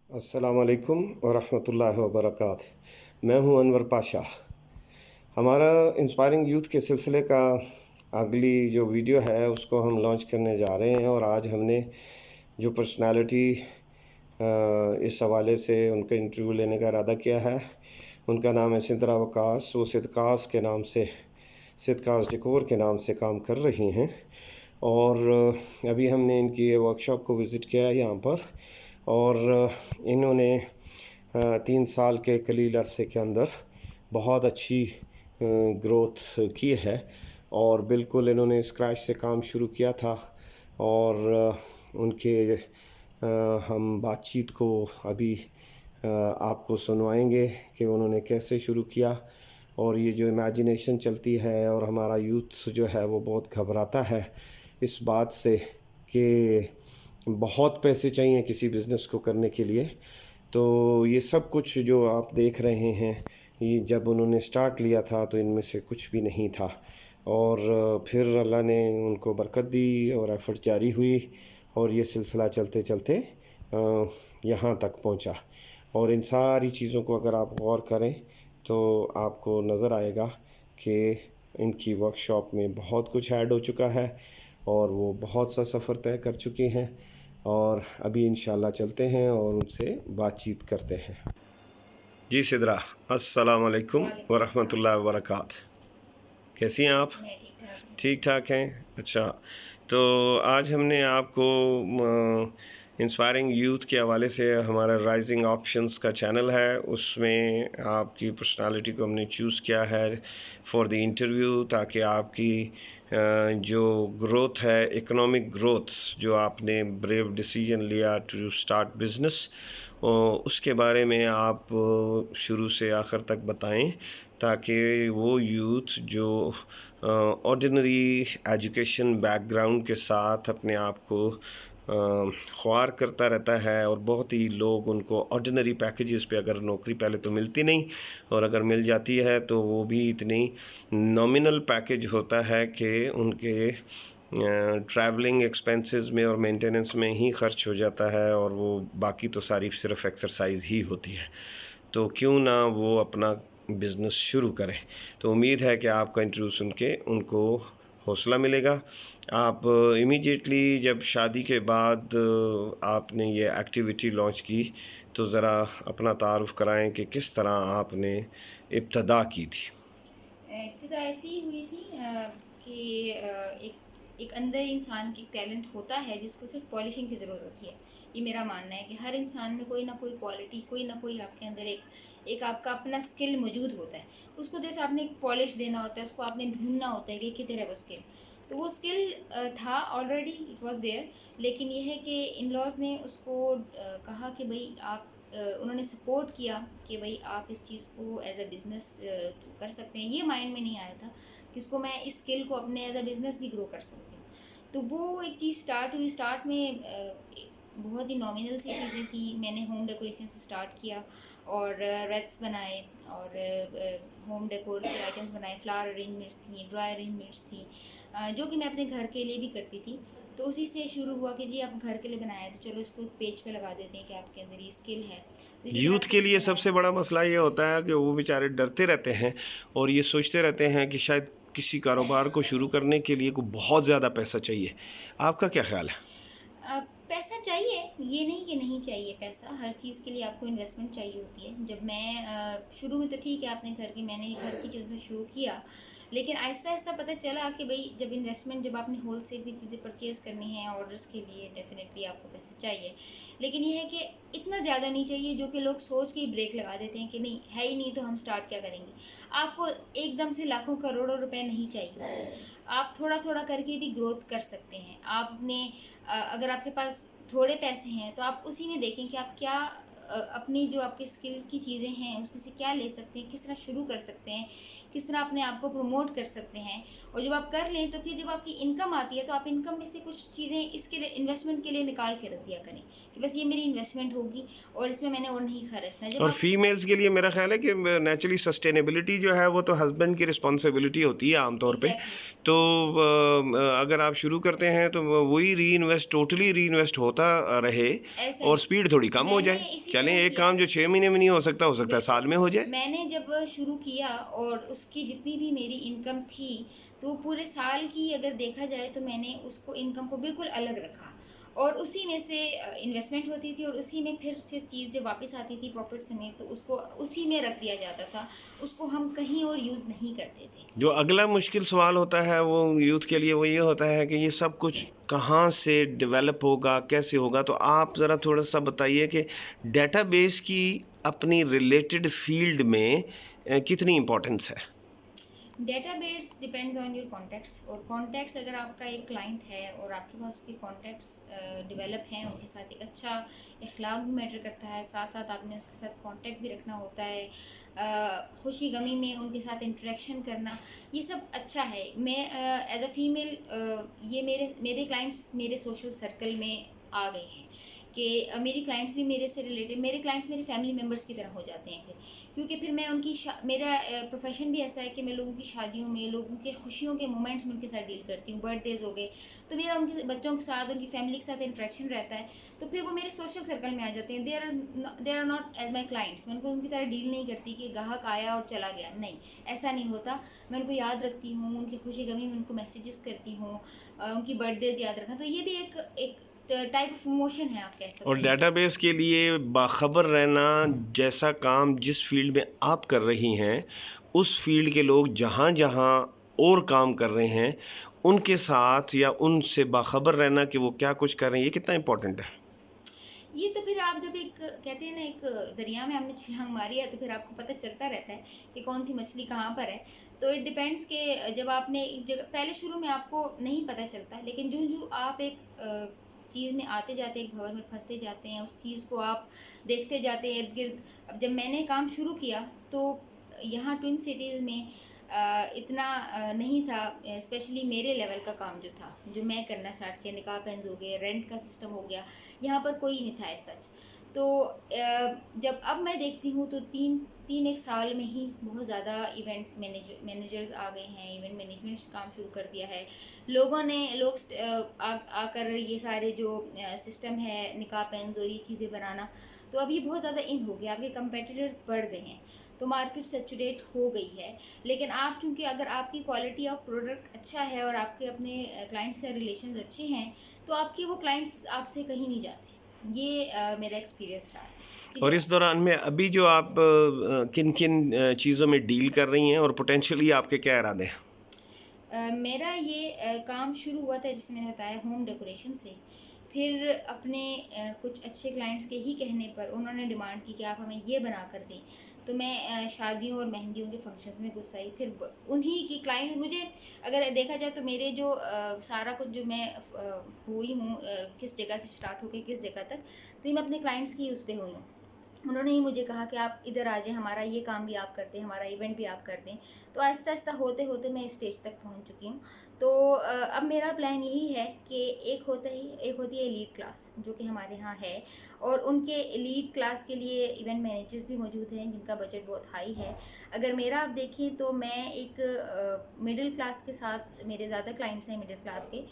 अस्सलामुअलैकुम वरहमतुल्लाहि वबरकातुहू। मैं हूं अनवर पाशा। हमारा इंस्पायरिंग यूथ के सिलसिले का अगली जो वीडियो है उसको हम लॉन्च करने जा रहे हैं, और आज हमने जो पर्सनालिटी इस हवाले से उनका इंटरव्यू लेने का इरादा किया है, उनका नाम है सिद्रा वकास। वो सिदकास के नाम से, सिदकास डेकोर के नाम से काम कर रही हैं, और अभी हमने इनकी वर्कशॉप को विज़िट किया है यहाँ पर। और इन्होंने 3 साल के कलील अरसे के अंदर बहुत अच्छी ग्रोथ की है, और बिल्कुल इन्होंने स्क्रैच से काम शुरू किया था। और उनके हम बातचीत को अभी आपको सुनवाएंगे कि उन्होंने कैसे शुरू किया। और ये जो इमेजिनेशन चलती है, और हमारा यूथ जो है वो बहुत घबराता है इस बात से कि बहुत पैसे चाहिए किसी बिज़नेस को करने के लिए। तो ये सब कुछ जो आप देख रहे हैं, ये जब उन्होंने स्टार्ट लिया था तो इनमें से कुछ भी नहीं था, और फिर अल्लाह ने उनको बरकत दी और एफ़र्ट जारी हुई, और ये सिलसिला चलते चलते यहाँ तक पहुँचा। और इन सारी चीज़ों को अगर आप गौर करें तो आपको नज़र आएगा कि इनकी वर्कशॉप में बहुत कुछ ऐड हो चुका है, और वो बहुत सा सफ़र तय कर चुकी हैं। और अभी इंशाल्लाह चलते हैं और उनसे बातचीत करते हैं। जी सिद्रा, अस्सलाम वालेकुम वरहमतुल्लाहि वबरकातुहू। कैसी हैं आप? मैं ठीक ठाक हूँ। ठीक ठाक हैं। अच्छा, तो आज हमने आपको इंस्पायरिंग यूथ के हवाले से, हमारा राइजिंग ऑप्शंस का चैनल है, उसमें आपकी पर्सनालिटी को हमने चूज़ किया है फॉर द इंटरव्यू, ताकि आपकी जो ग्रोथ है, इकोनॉमिक ग्रोथ, जो आपने ब्रेव डिसीजन लिया टू स्टार्ट बिज़नेस, उसके बारे में आप शुरू से आखिर तक बताएं, ताकि वो यूथ जो ऑर्डिनरी एजुकेशन बैकग्राउंड के साथ अपने आप को ख्वार करता रहता है, और बहुत ही लोग उनको ऑर्डिनरी पैकेजेस पे, अगर नौकरी पहले तो मिलती नहीं, और अगर मिल जाती है तो वो भी इतनी नॉमिनल पैकेज होता है कि उनके ट्रैवलिंग एक्सपेंसेस में और मेंटेनेंस में ही खर्च हो जाता है, और वो बाकी तो सारी सिर्फ एक्सरसाइज ही होती है। तो क्यों ना वो अपना बिज़नेस शुरू करें। तो उम्मीद है कि आपका इंटरव्यू सुन के उनको हौसला मिलेगा। आप इमीडिएटली जब शादी के बाद आपने ये एक्टिविटी लॉन्च की, तो ज़रा अपना तारुफ़ कराएं कि किस तरह आपने इब्तदा की थी। इब्तिदा ऐसी ही हुई थी कि एक अंदर इंसान की टैलेंट होता है जिसको सिर्फ पॉलिशिंग की ज़रूरत होती है। ये मेरा मानना है कि हर इंसान में कोई ना कोई क्वालिटी, कोई ना कोई आपके अंदर एक आपका अपना स्किल मौजूद होता है। उसको जैसे आपने एक पॉलिश देना होता है, उसको आपने ढूंढना होता है कि किधर है वो स्किल। तो वो स्किल था ऑलरेडी, इट वाज देयर। लेकिन ये है कि इन लॉज ने उसको कहा कि भाई आप उन्होंने सपोर्ट किया कि भाई आप इस चीज़ को एज अ बिज़नेस कर सकते हैं। ये माइंड में नहीं आया था कि इसको मैं इस स्किल को अपने एज अ बिज़नेस भी ग्रो कर सकती हूँ। तो वो एक चीज़ स्टार्ट हुई। स्टार्ट में बहुत ही नॉमिनल सी चीज़ें थी। मैंने होम डेकोरेशन से स्टार्ट किया, और रेट्स बनाए, और होम डेकोर के आइटम्स बनाए। फ्लावर अरेंजमेंट्स थी, ड्राई अरेंजमेंट्स थी, जो कि मैं अपने घर के लिए भी करती थी। तो उसी से शुरू हुआ कि जी आप घर के लिए बनाया, तो चलो इसको पेज पे लगा देते हैं कि आपके अंदर ये स्किल है। तो इसी तरह यूथ के पेज लिए बनाया। सबसे बड़ा मसला ये होता है कि वो बेचारे डरते रहते हैं, और ये सोचते रहते हैं कि शायद किसी कारोबार को शुरू करने के लिए को बहुत ज़्यादा पैसा चाहिए। आपका क्या ख्याल है? पैसा चाहिए, ये नहीं कि नहीं चाहिए। पैसा हर चीज़ के लिए आपको इन्वेस्टमेंट चाहिए होती है। जब मैं शुरू में तो ठीक है, आपने मैंने घर की चीज़ों से शुरू किया, लेकिन आहिस्ता आहिस्ता पता चला कि भाई जब इन्वेस्टमेंट, जब आपने होल सेल भी चीज़ें परचेज़ करनी है ऑर्डर्स के लिए, डेफिनेटली आपको पैसे चाहिए। लेकिन ये है कि इतना ज़्यादा नहीं चाहिए जो कि लोग सोच के ही ब्रेक लगा देते हैं कि नहीं है ही नहीं तो हम स्टार्ट क्या करेंगे। आपको एकदम से लाखों करोड़ों रुपए नहीं चाहिए। आप थोड़ा थोड़ा करके भी ग्रोथ कर सकते हैं। आप अपने अगर आपके पास थोड़े पैसे हैं तो आप उसी में देखें कि आप क्या अपनी जो आपके स्किल की चीज़ें हैं उसमें से क्या ले सकते हैं, किस तरह शुरू कर सकते हैं, किस तरह अपने आप को प्रमोट कर सकते हैं। और जब आप कर लें तो फिर जब आपकी इनकम आती है तो आप इनकम में से कुछ चीज़ें इसके लिए, इन्वेस्टमेंट के लिए निकाल के रख दिया करें कि बस ये मेरी इन्वेस्टमेंट होगी और इसमें मैंने और नहीं खर्चना। जब और आप फीमेल्स के लिए मेरा ख्याल है कि नेचुरली सस्टेनेबिलिटी जो है वो तो हस्बैंड की रिस्पॉन्सिबिलिटी होती है आमतौर पे। एग्जैक्टली तो अगर आप शुरू करते हैं तो वही री इन्वेस्ट, टोटली री इन्वेस्ट होता रहे, ऐसा और ही स्पीड थोड़ी कम हो मैंने जाए, इसी चलें, मैं एक किया। काम जो 6 महीने में नहीं हो सकता है साल में हो जाए। मैंने जब शुरू किया और उसकी जितनी भी मेरी इनकम थी तो पूरे साल की अगर देखा जाए तो मैंने उसको इनकम को बिल्कुल अलग रखा और उसी में से इन्वेस्टमेंट होती थी और उसी में फिर से चीज़ जब वापस आती थी प्रॉफिट समेत तो उसको उसी में रख दिया जाता था, उसको हम कहीं और यूज़ नहीं करते थे। जो अगला मुश्किल सवाल होता है वो यूथ के लिए वो ये होता है कि ये सब कुछ कहाँ से डेवलप होगा, कैसे होगा। तो आप ज़रा थोड़ा सा बताइए कि डेटाबेस की अपनी रिलेटेड फील्ड में कितनी इम्पोर्टेंस है। Database depends on your contacts और कॉन्टैक्ट्स अगर आपका एक क्लाइंट है और आपके पास उसके कॉन्टैक्ट्स डेवलप हैं, उनके साथ एक अच्छा इखलाक भी मैटर करता है, साथ साथ आपने उसके साथ कॉन्टैक्ट भी रखना होता है, खुशी गमी में उनके साथ इंटरेक्शन करना, ये सब अच्छा है। मैं एज अ फीमेल ये मेरे क्लाइंट्स मेरे सोशल सर्कल में आ गए हैं कि मेरी क्लाइंट्स भी मेरे से रिलेटेड, मेरे क्लाइंट्स मेरे फैमिली मेम्बर्स की तरह हो जाते हैं फिर, क्योंकि फिर मैं उनकी मेरा प्रोफेशन भी ऐसा है कि मैं लोगों की शादियों में, लोगों के खुशियों के मोमेंट्स में उनके साथ डील करती हूँ। बर्थडेज हो गए तो मेरा उनके बच्चों के साथ, उनकी फैमिली के साथ इंटरेक्शन रहता है, तो फिर वो मेरे सोशल सर्कल में आ जाते हैं। They are not as my clients. मैं उनको उनकी तरह डील नहीं करती कि ग्राहक आया और चला गया, नहीं, ऐसा नहीं होता। मैं उनको याद रखती हूँ, उनकी खुशी गमी में उनको मैसेजेस करती हूँ, उनकी बर्थडेज याद रखना, तो ये भी एक टाइप ऑफ मोशन है, आप कह सकते और हैं। डेटाबेस के लिए बाखबर रहना, जैसा काम जिस फील्ड में आप कर रही हैं उस फील्ड के लोग जहाँ जहाँ और काम कर रहे हैं उनके साथ या उनसे बाखबर रहना कि वो क्या कुछ कर रहे हैं, ये कितना इम्पोर्टेंट है। ये तो फिर आप जब एक कहते हैं ना, एक दरिया में आपने छलांग मारी है तो फिर आपको पता चलता रहता है कि कौन सी मछली कहाँ पर है। तो इट डिपेंड्स कि जब आपने एक जगह, पहले शुरू में आपको नहीं पता चलता, लेकिन जो जो आप एक चीज़ में आते जाते, एक भंवर में फंसते जाते हैं, उस चीज़ को आप देखते जाते हैं इर्द गिर्द। अब जब मैंने काम शुरू किया तो यहाँ ट्विन सिटीज़ में इतना नहीं था, स्पेशली मेरे लेवल का काम जो था, जो मैं करना स्टार्ट किया, निकाह पेंस हो गए, रेंट का सिस्टम हो गया, यहाँ पर कोई नहीं था ऐसा सच। तो जब अब मैं देखती हूँ तो तीन एक साल में ही बहुत ज़्यादा इवेंट मैनेजर्स आ गए हैं, इवेंट मैनेजमेंट काम शुरू कर दिया है लोगों ने। लोग आकर ये सारे जो सिस्टम है, निकाह पेंस और ये चीज़ें बनाना, तो अब ये बहुत ज़्यादा इन हो गया, आपके कंपेटिटर्स बढ़ गए हैं, तो मार्केट सेचुरेट हो गई है। लेकिन आप चूँकि अगर आपकी क्वालिटी ऑफ प्रोडक्ट अच्छा है और आपके अपने क्लाइंट्स के रिलेशंस अच्छे हैं, तो आपके वो क्लाइंट्स आपसे कहीं नहीं जाते। ये मेरा एक्सपीरियंस रहा है कि और इस दौरान में अभी जो आप किन किन चीज़ों में डील कर रही हैं और पोटेंशियली आपके क्या इरादे हैं। मेरा ये काम शुरू हुआ था, जैसे मैंने बताया, होम डेकोरेशन से। फिर अपने कुछ अच्छे क्लाइंट्स के ही कहने पर उन्होंने डिमांड की कि आप हमें ये बना कर दें, तो मैं शादियों और मेहंदियों के फंक्शंस में घुस आई। फिर उन्हीं की क्लाइंट, मुझे अगर देखा जाए तो मेरे जो सारा कुछ जो मैं हुई हूँ, किस जगह से स्टार्ट होकर किस जगह तक, तो ये मैं अपने क्लाइंट्स की उस पर हुई हूँ। उन्होंने ही मुझे कहा कि आप इधर आ जाएं, हमारा ये काम भी आप करते हैं, हमारा इवेंट भी आप कर दें। तो आहिस्ता आहिस्ता होते होते मैं इस स्टेज तक पहुंच चुकी हूँ। तो अब मेरा प्लान यही है कि एक होती है एलीट क्लास, जो कि हमारे यहाँ है, और उनके एलीट क्लास के लिए इवेंट मैनेजर्स भी मौजूद हैं जिनका बजट बहुत हाई है। अगर मेरा आप देखें तो मैं एक मिडिल क्लास के साथ, मेरे ज़्यादा क्लाइंट्स हैं मिडिल क्लास के,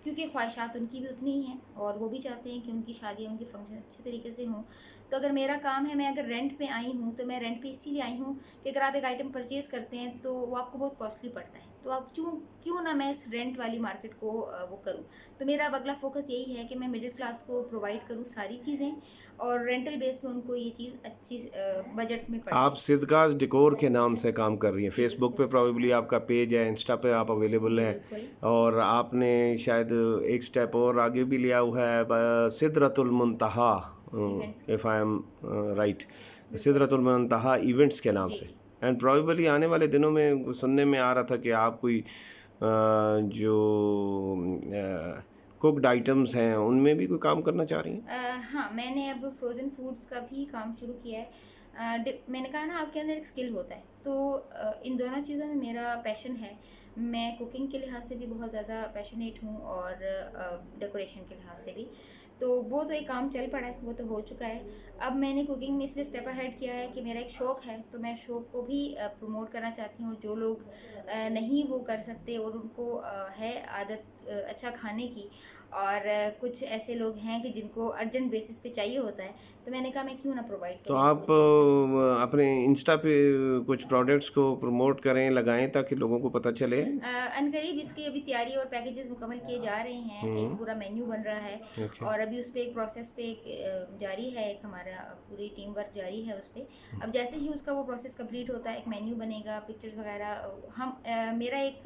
क्योंकि ख्वाहिशात उनकी भी उतनी ही हैं और वो भी चाहते हैं कि उनकी शादियाँ, उनके फंक्शन अच्छे तरीके से हों। तो अगर मेरा काम है, मैं अगर रेंट पे आई हूँ तो मैं रेंट पे इसीलिए आई हूँ कि अगर आप एक आइटम परचेज़ करते हैं तो वो आपको बहुत कॉस्टली पड़ता है, तो आप क्यों ना मैं इस रेंट वाली मार्केट को वो करूँ। तो मेरा अब अगला फोकस यही है कि मैं मिडिल क्लास को प्रोवाइड करूँ सारी चीज़ें, और रेंटल बेस पे उनको ये चीज़ अच्छी बजट में पड़ आप जाए। सिद्धकाज डेकोर के नाम से काम कर रही हैं, जी फेसबुक बिल्कुल। पे प्रोबेबली आपका पेज है, इंस्टा पे आप अवेलेबल जी हैं। बिल्कुल। और आपने शायद एक स्टेप और आगे भी लिया हुआ है, सिदरतुल मुंतहा, इवेंट्स के, इफ़ आई एम राइट, बिल्कुल। सिदरतुल मुंतहा इवेंट्स के नाम जी से। जी। एंड प्रोबेबली आने वाले दिनों में सुनने में आ रहा था कि आप कोई जो कुकड आइटम्स हैं उनमें भी कोई काम करना चाह रही हैं। हाँ, मैंने अब फ्रोज़न फूड्स का भी काम शुरू किया है। मैंने कहा ना, आपके अंदर एक स्किल होता है, तो इन दोनों चीज़ों में मेरा पैशन है। मैं कुकिंग के लिहाज से भी बहुत ज़्यादा पैशनेट हूँ और डेकोरेशन के लिहाज से भी। तो वो तो एक काम चल पड़ा है, वो तो हो चुका है। अब मैंने कुकिंग में इसलिए स्टेप अहेड किया है कि मेरा एक शौक़ है, तो मैं शौक़ को भी प्रमोट करना चाहती हूँ। और जो लोग नहीं वो कर सकते और उनको है आदत अच्छा खाने की, और कुछ ऐसे लोग हैं कि जिनको अर्जेंट बेसिस पे चाहिए होता है, तो मैंने कहा मैं क्यों ना प्रोवाइड तो करूँ आप वो चीज़। अपने इंस्टा पे कुछ प्रोडक्ट्स को प्रमोट करें, लगाएं ताकि लोगों को पता चले। अनकरीब इसकी अभी तैयारी और पैकेजेस मुकम्मल किए जा रहे हैं, एक पूरा मेन्यू बन रहा है, ओके। और अभी उस पर एक प्रोसेस पे एक जारी है, एक हमारा पूरी टीम वर्क जारी है उस पर। अब जैसे ही उसका वो प्रोसेस कंप्लीट होता है, एक मेन्यू बनेगा, पिक्चर्स वगैरह मेरा एक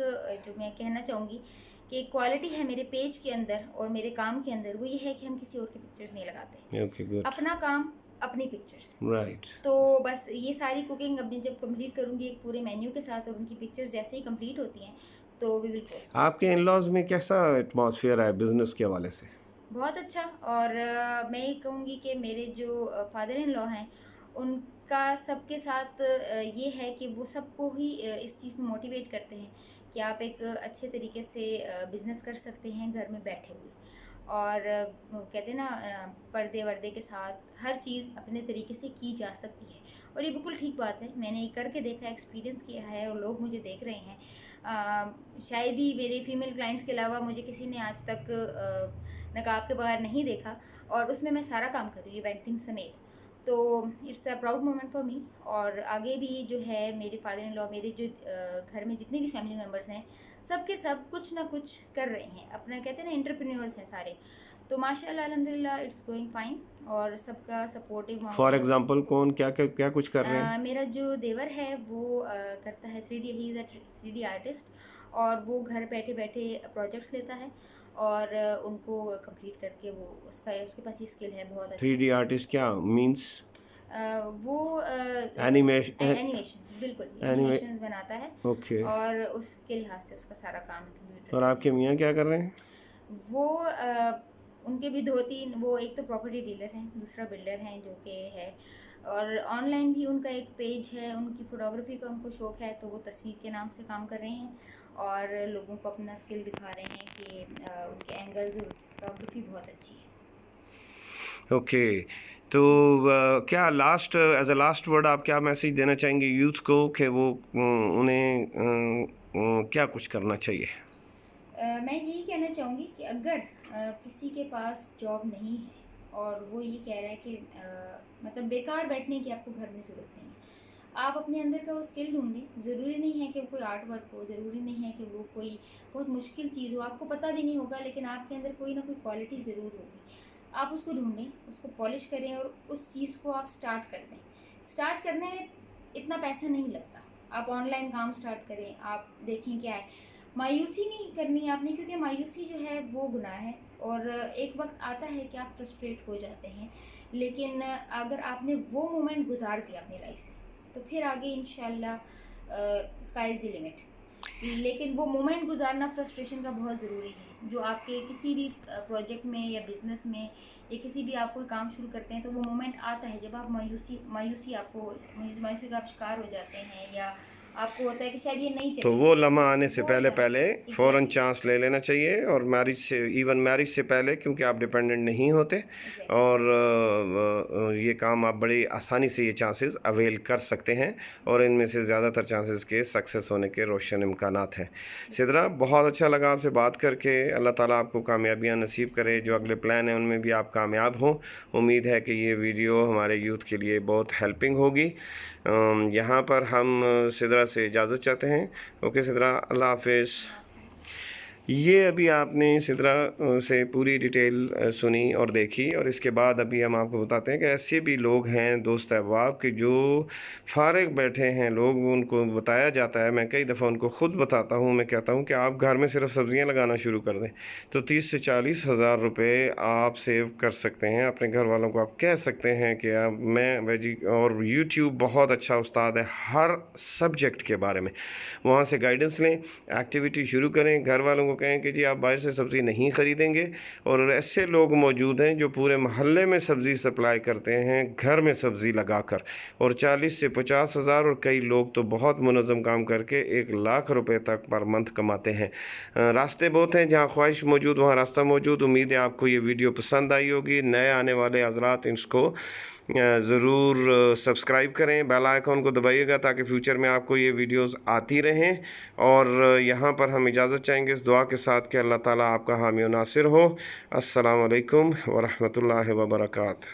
जो मैं कहना चाहूँगी कि क्वालिटी है मेरे पेज के अंदर और मेरे काम के अंदर, वो ये है कि हम किसी और की पिक्चर्स नहीं लगाते, ओके, गुड। अपना काम अपनी पिक्चर्स। राइट। तो बस ये सारी कुकिंग अब मैं जब कंप्लीट करूँगी एक पूरे मेन्यू के साथ, और उनकी पिक्चर्स जैसे ही कंप्लीट होती हैं तो वी विल पोस्ट। आपके इन लॉज में कैसा एटमॉस्फेयर है बिजनेस के हवाले से? बहुत अच्छा। और मैं ये कहूँगी कि मेरे जो फादर इन लॉ हैं, उनका सबके साथ ये है कि वो सबको ही इस चीज़ में मोटिवेट करते हैं कि आप एक अच्छे तरीके से बिज़नेस कर सकते हैं घर में बैठे हुए। और वो कहते हैं ना, पर्दे वर्दे के साथ हर चीज़ अपने तरीके से की जा सकती है, और ये बिल्कुल ठीक बात है। मैंने ये करके देखा, एक्सपीरियंस किया है, और लोग मुझे देख रहे हैं। शायद ही मेरे फीमेल क्लाइंट्स के अलावा मुझे किसी ने आज तक नकाब के बगैर नहीं देखा, और उसमें मैं सारा काम कर रही हूँ इवेंटिंग समेत। तो it's a proud moment for me. और आगे भी जो है मेरे फादर इन लॉ, मेरे जो घर में जितने भी फैमिली मेम्बर्स हैं, सब के सब कुछ ना कुछ कर रहे हैं, अपना कहते हैं ना एंटरप्रेन्योर्स हैं सारे। तो माशाल्लाह अल्हम्दुलिल्लाह इट्स गोइंग फाइन, और सबका सपोर्टिव। फॉर एग्जांपल कौन क्या क्या क्या कुछ कर रहे हैं? मेरा जो देवर है वो करता है 3D, he is a 3D artist, और वो घर बैठे बैठे प्रोजेक्ट्स लेता है, और उनको कंप्लीट करके वो उसके पास ही स्किल है बहुत अच्छी। 3D आर्टिस्ट क्या मींस? वो एनिमेशन? एनिमेशन, बिल्कुल एनिमे एनिमेशंस बनाता है, ओके। और उसके लिहाज से उसका सारा काम कंप्यूटर और आपके मियाँ क्या कर रहे हैं? वो उनके भी दो तीन, वो एक तो प्रॉपर्टी डीलर हैं, दूसरा बिल्डर हैं जो कि है, और ऑनलाइन भी उनका एक पेज है, उनकी फ़ोटोग्राफी का उनको शौक़ है, तो वो तस्वीर के नाम से काम कर रहे हैं, और लोगों को अपना स्किल दिखा रहे हैं कि उनके एंगल्स और उनकी फ़ोटोग्राफी बहुत अच्छी है। ओके। तो क्या last as a last word आप क्या मैसेज देना चाहेंगे यूथ को कि वो उन्हें क्या कुछ करना चाहिए? मैं यही कहना चाहूँगी कि अगर किसी के पास जॉब नहीं है, और वो ये कह रहा है कि मतलब बेकार बैठने की आपको घर में ज़रूरत नहीं है, आप अपने अंदर का वो स्किल ढूंढें। ज़रूरी नहीं है कि वो कोई आर्ट वर्क हो, ज़रूरी नहीं है कि वो कोई बहुत मुश्किल चीज़ हो, आपको पता भी नहीं होगा, लेकिन आपके अंदर कोई ना कोई क्वालिटी ज़रूर होगी। आप उसको ढूंढें, उसको पॉलिश करें, और उस चीज़ को आप स्टार्ट कर दें। स्टार्ट करने में इतना पैसा नहीं लगता। आप ऑनलाइन काम स्टार्ट करें, आप देखें क्या है। मायूसी नहीं करनी है आपने, क्योंकि मायूसी जो है वो गुनाह है, और एक वक्त आता है कि आप फ्रस्ट्रेट हो जाते हैं, लेकिन अगर आपने वो मोमेंट गुजार दिया अपनी लाइफ से, तो फिर आगे इंशाल्लाह स्काई इज़ द लिमिट। लेकिन वो मोमेंट गुजारना फ्रस्ट्रेशन का बहुत ज़रूरी है, जो आपके किसी भी प्रोजेक्ट में या बिज़नेस में या किसी भी आप कोई काम शुरू करते हैं, तो वो मोमेंट आता है जब आप मायूसी का आप शिकार हो जाते हैं, या आपको होता है कि शायद ये नहीं तो चलेगी। वो लम्हा आने से वो पहले लम्हा, पहले फ़ौरन एग्जैक्टली चांस ले लेना चाहिए, और मैरिज से, इवन मैरिज से पहले, क्योंकि आप डिपेंडेंट नहीं होते, एग्जैक्टली। और ये काम आप बड़ी आसानी से ये चांसेस अवेल कर सकते हैं, और इनमें से ज़्यादातर चांसेस के सक्सेस होने के रोशन इम्कानात हैं। सिद्रा, बहुत अच्छा लगा आपसे बात करके। अल्लाह ताला आपको कामयाबियाँ नसीब करे, जो अगले प्लान हैं उनमें भी आप कामयाब हों। उम्मीद है कि ये वीडियो हमारे यूथ के लिए बहुत हेल्पिंग होगी। यहाँ पर हम सिद्रा से इजाज़त चाहते हैं। ओके सिद्रा, अल्लाह हाफिज़। ये अभी आपने सिद्रा से पूरी डिटेल सुनी और देखी, और इसके बाद अभी हम आपको बताते हैं कि ऐसे भी लोग हैं दोस्त अहबाब के जो फारिग बैठे हैं लोग, उनको बताया जाता है, मैं कई दफ़ा उनको ख़ुद बताता हूँ, मैं कहता हूँ कि आप घर में सिर्फ सब्ज़ियाँ लगाना शुरू कर दें तो 30 से 40 हज़ार रुपये आप सेव कर सकते हैं। अपने घर वालों को आप कह सकते हैं कि आप मैं वेजी, और यूट्यूब बहुत अच्छा उस्ताद है हर सब्जेक्ट के बारे में, वहाँ से गाइडेंस लें, एक्टिविटी शुरू करें, घर वालों को कहें कि जी आप बाहर से सब्ज़ी नहीं ख़रीदेंगे। और ऐसे लोग मौजूद हैं जो पूरे महल्ले में सब्ज़ी सप्लाई करते हैं घर में सब्ज़ी लगाकर, और 40 से 50 हज़ार, और कई लोग तो बहुत मुनज़्ज़म काम करके 1 लाख रुपए तक पर मंथ कमाते हैं। रास्ते बहुत हैं, जहाँ ख्वाहिश मौजूद वहाँ रास्ता मौजूद। उम्मीद है आपको ये वीडियो पसंद आई होगी। नए आने वाले हज़रात इसको ज़रूर सब्सक्राइब करें, बेल आइकॉन को दबाइएगा ताकि फ्यूचर में आपको ये वीडियोस आती रहें। और यहाँ पर हम इजाज़त चाहेंगे इस दुआ दुआ के साथ कि अल्लाह ताला आपका हामी और नासिर हो। अस्सलामु अलैकुम व रहमतुल्लाहि व बरकातहू।